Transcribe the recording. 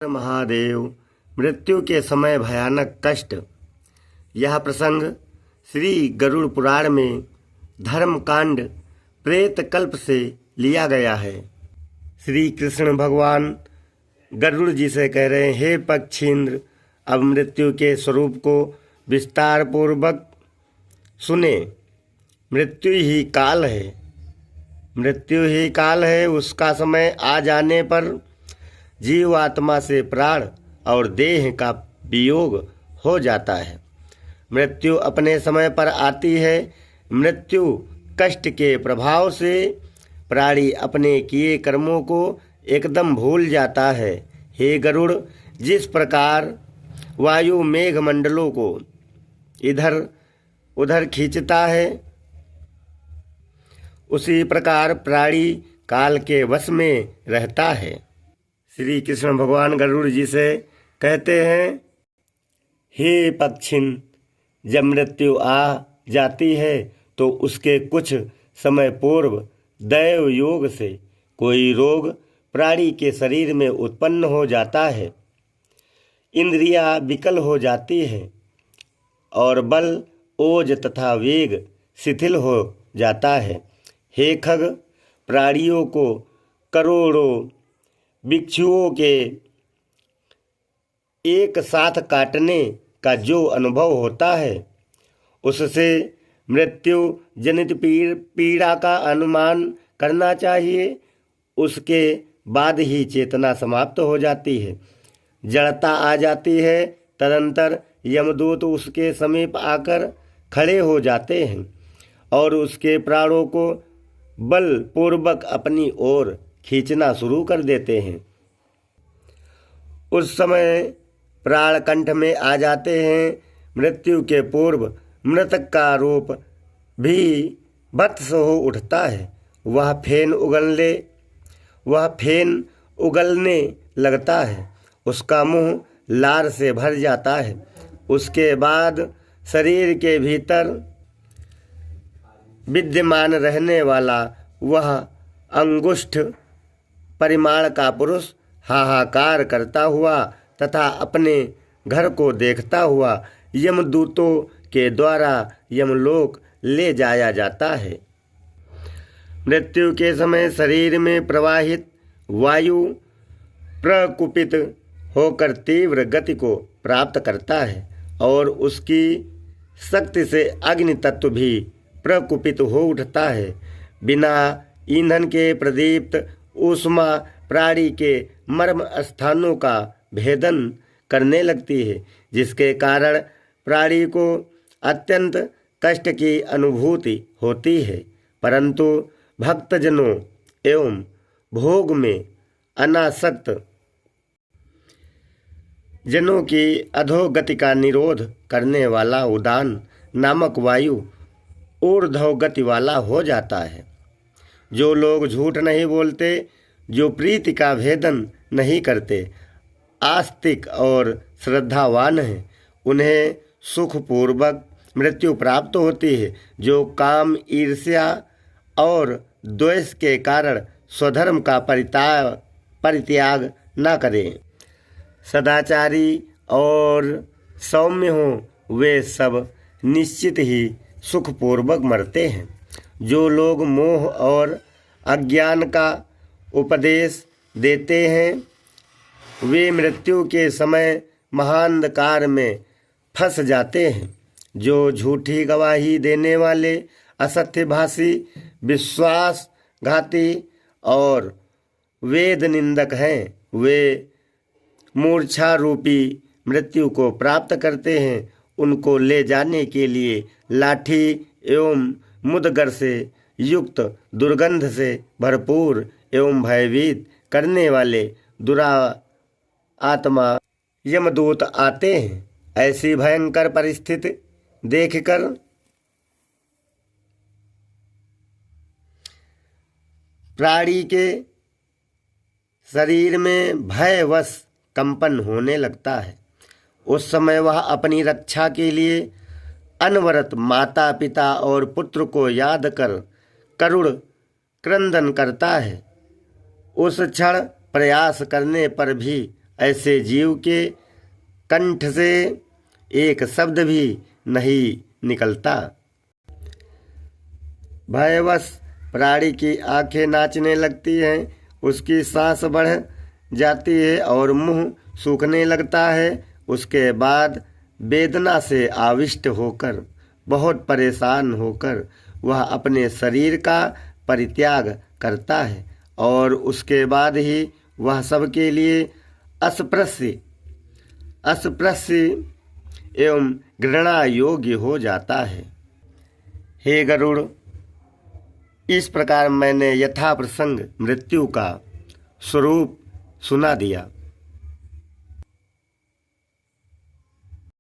महादेव। मृत्यु के समय भयानक कष्ट। यह प्रसंग श्री गरुड़ पुराण में धर्मकांड प्रेत कल्प से लिया गया है। श्री कृष्ण भगवान गरुड़ जी से कह रहे हैं, हे पक्षींद्र, अब मृत्यु के स्वरूप को विस्तार पूर्वक सुने। मृत्यु ही काल है, मृत्यु ही काल है। उसका समय आ जाने पर जीव आत्मा से प्राण और देह का वियोग हो जाता है। मृत्यु अपने समय पर आती है। मृत्यु कष्ट के प्रभाव से प्राणी अपने किए कर्मों को एकदम भूल जाता है। हे गरुड़, जिस प्रकार वायु मेघमंडलों को इधर उधर खींचता है, उसी प्रकार प्राणी काल के वश में रहता है। श्री कृष्ण भगवान गरुड़ जी से कहते हैं, हे पक्षिन, जब मृत्यु आ जाती है तो उसके कुछ समय पूर्व दैव योग से कोई रोग प्राणी के शरीर में उत्पन्न हो जाता है। इंद्रियां विकल हो जाती है और बल, ओज तथा वेग शिथिल हो जाता है। हे खग, प्राणियों को करोड़ों बिच्छुओं के एक साथ काटने का जो अनुभव होता है, उससे मृत्यु जनित पीड़ा का अनुमान करना चाहिए। उसके बाद ही चेतना समाप्त हो जाती है, जड़ता आ जाती है। तदंतर यमदूत उसके समीप आकर खड़े हो जाते हैं और उसके प्राणों को बलपूर्वक अपनी ओर खींचना शुरू कर देते हैं। उस समय प्राण कंठ में आ जाते हैं। मृत्यु के पूर्व मृतक का रूप भी भत्स हो उठता है। वह फेन उगलने लगता है। उसका मुंह लार से भर जाता है। उसके बाद शरीर के भीतर विद्यमान रहने वाला वह अंगुष्ठ परिमाण का पुरुष हाहाकार करता हुआ तथा अपने घर को देखता हुआ यमदूतों के द्वारा यमलोक ले जाया जाता है। मृत्यु के समय शरीर में प्रवाहित वायु प्रकुपित होकर तीव्र गति को प्राप्त करता है और उसकी शक्ति से अग्नि तत्व भी प्रकुपित हो उठता है। बिना ईंधन के प्रदीप्त ऊष्मा प्राणी के मर्म स्थानों का भेदन करने लगती है, जिसके कारण प्राणी को अत्यंत कष्ट की अनुभूति होती है। परंतु भक्तजनों एवं भोग में अनासक्त जनों की अधोगति का निरोध करने वाला उदान नामक वायु ऊर्ध्व गति वाला हो जाता है। जो लोग झूठ नहीं बोलते, जो प्रीति का भेदन नहीं करते, आस्तिक और श्रद्धावान हैं, उन्हें सुखपूर्वक मृत्यु प्राप्त होती है। जो काम, ईर्ष्या और द्वेष के कारण स्वधर्म का परित्याग न करें, सदाचारी और सौम्य हों, वे सब निश्चित ही सुखपूर्वक मरते हैं। जो लोग मोह और अज्ञान का उपदेश देते हैं, वे मृत्यु के समय महांधकार में फंस जाते हैं। जो झूठी गवाही देने वाले, असत्यभाषी, विश्वासघाती और वेद निंदक हैं, वे मूर्छा रूपी मृत्यु को प्राप्त करते हैं। उनको ले जाने के लिए लाठी एवं मुदगर से युक्त, दुर्गंध से भरपूर एवं भयभीत करने वाले दुरात्मा यमदूत आते हैं। ऐसी भयंकर परिस्थिति देखकर प्राणी के शरीर में भयवश कंपन होने लगता है। उस समय वह अपनी रक्षा के लिए अनवरत माता पिता और पुत्र को याद कर करुण क्रंदन करता है। उस क्षण प्रयास करने पर भी ऐसे जीव के कंठ से एक शब्द भी नहीं निकलता। भयवश प्राणी की आंखें नाचने लगती हैं, उसकी सांस बढ़ जाती है और मुंह सूखने लगता है। उसके बाद वेदना से आविष्ट होकर, बहुत परेशान होकर वह अपने शरीर का परित्याग करता है और उसके बाद ही वह सबके लिए अस्पृश्य एवं घृणा योग्य हो जाता है। हे गरुड़, इस प्रकार मैंने यथा प्रसंग मृत्यु का स्वरूप सुना दिया।